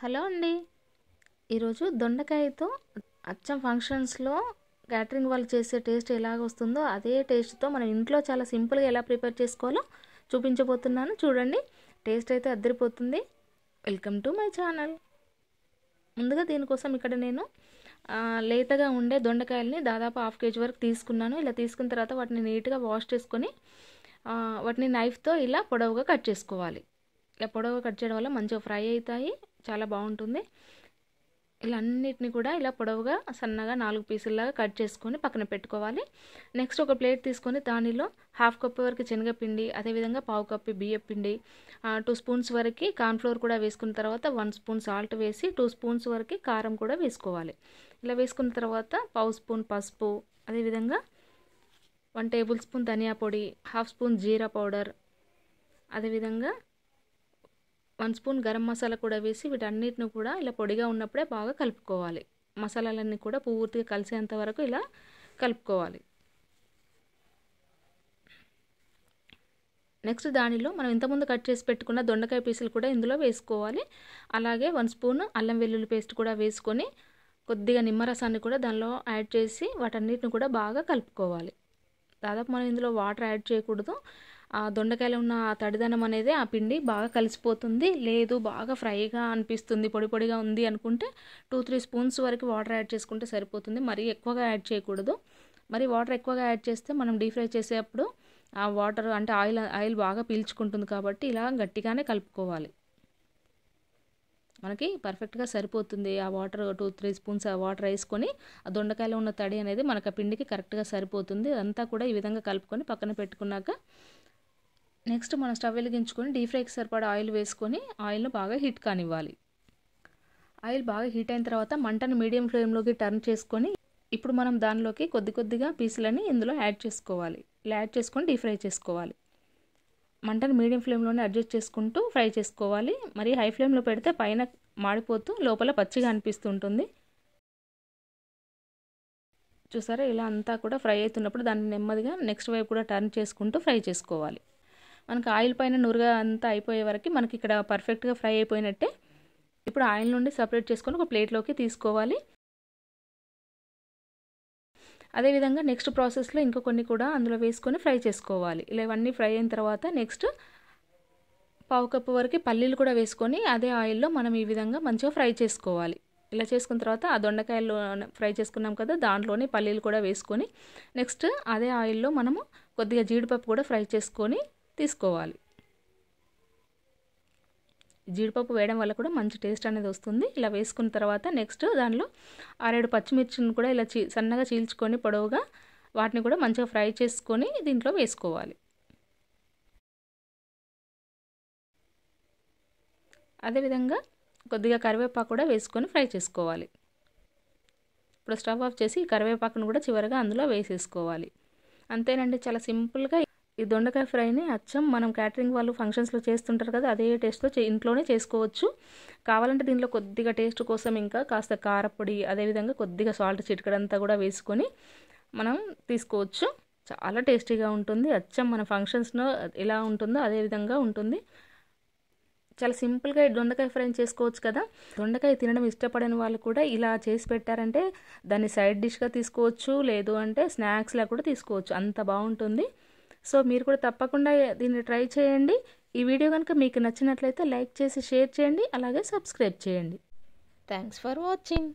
Hello అండి. ఈరోజు దొండకాయతో అచ్చం ఫంక్షన్స్లో క్యాటరింగ్ వాళ్ళు చేసే టేస్ట్ ఎలాగ వస్తుందో అదే టేస్ట్తో మనం ఇంట్లో చాలా సింపుల్గా ఎలా ప్రిపేర్ చేసుకోవాలో చూపించబోతున్నాను. చూడండి, టేస్ట్ అయితే అద్దరిపోతుంది. Welcome to my channel. ముందుగా దీనికోసం ఇక్కడ నేను లేతగా ఉండే దొండకాయల్ని దాదాపు 1/2 kg వరకు తీసుకున్నాను. ఇలా తీసుకున్న తర్వాత వాటిని నీట్గా వాష్ చేసుకొని వాటిని నైఫ్తో ఇలా పొడవుగా కట్ చేసుకోవాలి. ఇలా పొడవుగా కట్ చేయడం వల్ల మంచిగా ఫ్రై అవుతాయి, చాలా బాగుంటుంది. ఇలా అన్నిటిని కూడా ఇలా పొడవుగా సన్నగా 4 పీసుల్లాగా కట్ చేసుకొని పక్కన పెట్టుకోవాలి. నెక్స్ట్ ఒక ప్లేట్ తీసుకొని దానిలో 1/2 కప్ వరకు శనగపిండి, అదేవిధంగా 1/2 కప్పు బియ్యం పిండి, 2 స్పూన్స్ వరకు కార్న్ఫ్లోర్ కూడా వేసుకున్న తర్వాత 1 స్పూన్ సాల్ట్ వేసి 2 స్పూన్స్ వరకు కారం కూడా వేసుకోవాలి. ఇలా వేసుకున్న తర్వాత 1/2 స్పూన్ పసుపు, అదేవిధంగా 1 టేబుల్ స్పూన్ ధనియా పొడి, 1/2 స్పూన్ జీరా పౌడర్, అదేవిధంగా 1 స్పూన్ గరం మసాలా కూడా వేసి వీటన్నిటిని కూడా ఇలా పొడిగా ఉన్నప్పుడే బాగా కలుపుకోవాలి. మసాలాలన్నీ కూడా పూర్తిగా కలిసేంత వరకు ఇలా కలుపుకోవాలి. నెక్స్ట్ దానిలో మనం ఇంతకుముందు కట్ చేసి పెట్టుకున్న దొండకాయ పీసులు కూడా ఇందులో వేసుకోవాలి. అలాగే 1 స్పూన్ అల్లం వెల్లుల్లి పేస్ట్ కూడా వేసుకొని కొద్దిగా నిమ్మరసాన్ని కూడా దానిలో యాడ్ చేసి వాటన్నిటిని కూడా బాగా కలుపుకోవాలి. దాదాపు మనం ఇందులో వాటర్ యాడ్ చేయకూడదు. ఆ దొండకాయలో ఉన్న తడిదనం అనేది ఆ పిండి బాగా కలిసిపోతుంది. లేదు బాగా ఫ్రైగా అనిపిస్తుంది, పొడి పొడిగా ఉంది అనుకుంటే 2-3 స్పూన్స్ వరకు వాటర్ యాడ్ చేసుకుంటే సరిపోతుంది. మరీ ఎక్కువగా యాడ్ చేయకూడదు. మరి వాటర్ ఎక్కువగా యాడ్ చేస్తే మనం డీప్ ఫ్రై చేసేటప్పుడు ఆ వాటర్ అంటే ఆయిల్ బాగా పీల్చుకుంటుంది. కాబట్టి ఇలా గట్టిగానే కలుపుకోవాలి. మనకి పర్ఫెక్ట్గా సరిపోతుంది. ఆ వాటర్ 2-3 స్పూన్స్ వాటర్ వేసుకొని ఆ దొండకాయలో ఉన్న తడి అనేది మనకు ఆ పిండికి కరెక్ట్గా సరిపోతుంది. అదంతా కూడా ఈ విధంగా కలుపుకొని పక్కన పెట్టుకున్నాక నెక్స్ట్ మనం స్టవ్ వెలిగించుకొని డీప్ ఫ్రైకి సరిపడా ఆయిల్ వేసుకొని ఆయిల్ను బాగా హీట్ కానివ్వాలి. ఆయిల్ బాగా హీట్ అయిన తర్వాత మంటను మీడియం ఫ్లేమ్లోకి టర్న్ చేసుకొని ఇప్పుడు మనం దానిలోకి కొద్దిగా పీసులని ఇందులో యాడ్ చేసుకోవాలి. ఇలా యాడ్ చేసుకొని డీప్ ఫ్రై చేసుకోవాలి. మంటను మీడియం ఫ్లేమ్లోనే అడ్జస్ట్ చేసుకుంటూ ఫ్రై చేసుకోవాలి. మరి హై ఫ్లేమ్లో పెడితే పైన మాడిపోతూ లోపల పచ్చిగా అనిపిస్తుంటుంది. చూసారా, ఇలా అంతా కూడా ఫ్రై అవుతున్నప్పుడు దాన్ని నెమ్మదిగా నెక్స్ట్ వైపు కూడా టర్న్ చేసుకుంటూ ఫ్రై చేసుకోవాలి. మనకి ఆయిల్ పైన నురుగా అంతా అయిపోయే వరకు మనకి ఇక్కడ పర్ఫెక్ట్గా ఫ్రై అయిపోయినట్టే. ఇప్పుడు ఆయిల్ నుండి సపరేట్ చేసుకొని ఒక ప్లేట్లోకి తీసుకోవాలి. అదేవిధంగా నెక్స్ట్ ప్రాసెస్లో ఇంకో కొన్ని కూడా అందులో వేసుకొని ఫ్రై చేసుకోవాలి. ఇలా ఇవన్నీ ఫ్రై అయిన తర్వాత నెక్స్ట్ 1/2 కప్పు వరకు పల్లీలు కూడా వేసుకొని అదే ఆయిల్లో మనం ఈ విధంగా మంచిగా ఫ్రై చేసుకోవాలి. ఇలా చేసుకున్న తర్వాత ఆ దొండకాయలు ఫ్రై చేసుకున్నాం కదా, దాంట్లోనే పల్లీలు కూడా వేసుకొని నెక్స్ట్ అదే ఆయిల్లో మనము కొద్దిగా జీడిపప్పు కూడా ఫ్రై చేసుకొని తీసుకోవాలి. జీడిపప్పు వేయడం వల్ల కూడా మంచి టేస్ట్ అనేది వస్తుంది. ఇలా వేసుకున్న తర్వాత నెక్స్ట్ దానిలో 6-7 పచ్చిమిర్చిని కూడా ఇలా సన్నగా చీల్చుకొని పొడవుగా వాటిని కూడా మంచిగా ఫ్రై చేసుకొని దీంట్లో వేసుకోవాలి. అదేవిధంగా కొద్దిగా కరివేపాకు కూడా వేసుకొని ఫ్రై చేసుకోవాలి. ఇప్పుడు స్టవ్ ఆఫ్ చేసి కరివేపాకును కూడా చివరిగా అందులో వేసేసుకోవాలి. అంతేనండి, చాలా సింపుల్గా ఈ దొండకాయ ఫ్రైని అచ్చం మనం క్యాటరింగ్ వాళ్ళు ఫంక్షన్స్లో చేస్తుంటారు కదా, అదే టేస్ట్తో ఇంట్లోనే చేసుకోవచ్చు. కావాలంటే దీనిలో కొద్దిగా టేస్ట్ కోసం ఇంకా కాస్త కారపొడి, అదేవిధంగా కొద్దిగా సాల్ట్ చిటికడంతా కూడా వేసుకొని మనం తీసుకోవచ్చు. చాలా టేస్టీగా ఉంటుంది. అచ్చం మన ఫంక్షన్స్లో ఎలా ఉంటుందో అదే విధంగా ఉంటుంది. చాలా సింపుల్గా దొండకాయ ఫ్రై చేసుకోవచ్చు కదా. దొండకాయ తినడం ఇష్టపడని వాళ్ళు కూడా ఇలా చేసి పెట్టారంటే దాన్ని సైడ్ డిష్గా తీసుకోవచ్చు, లేదు అంటే స్నాక్స్లా కూడా తీసుకోవచ్చు. అంత బాగుంటుంది. సో మీరు కూడా తప్పకుండా దీన్ని ట్రై చేయండి. ఈ వీడియో కనుక మీకు నచ్చినట్లయితే లైక్ చేసి షేర్ చేయండి, అలాగే సబ్స్క్రైబ్ చేయండి. Thanks for watching.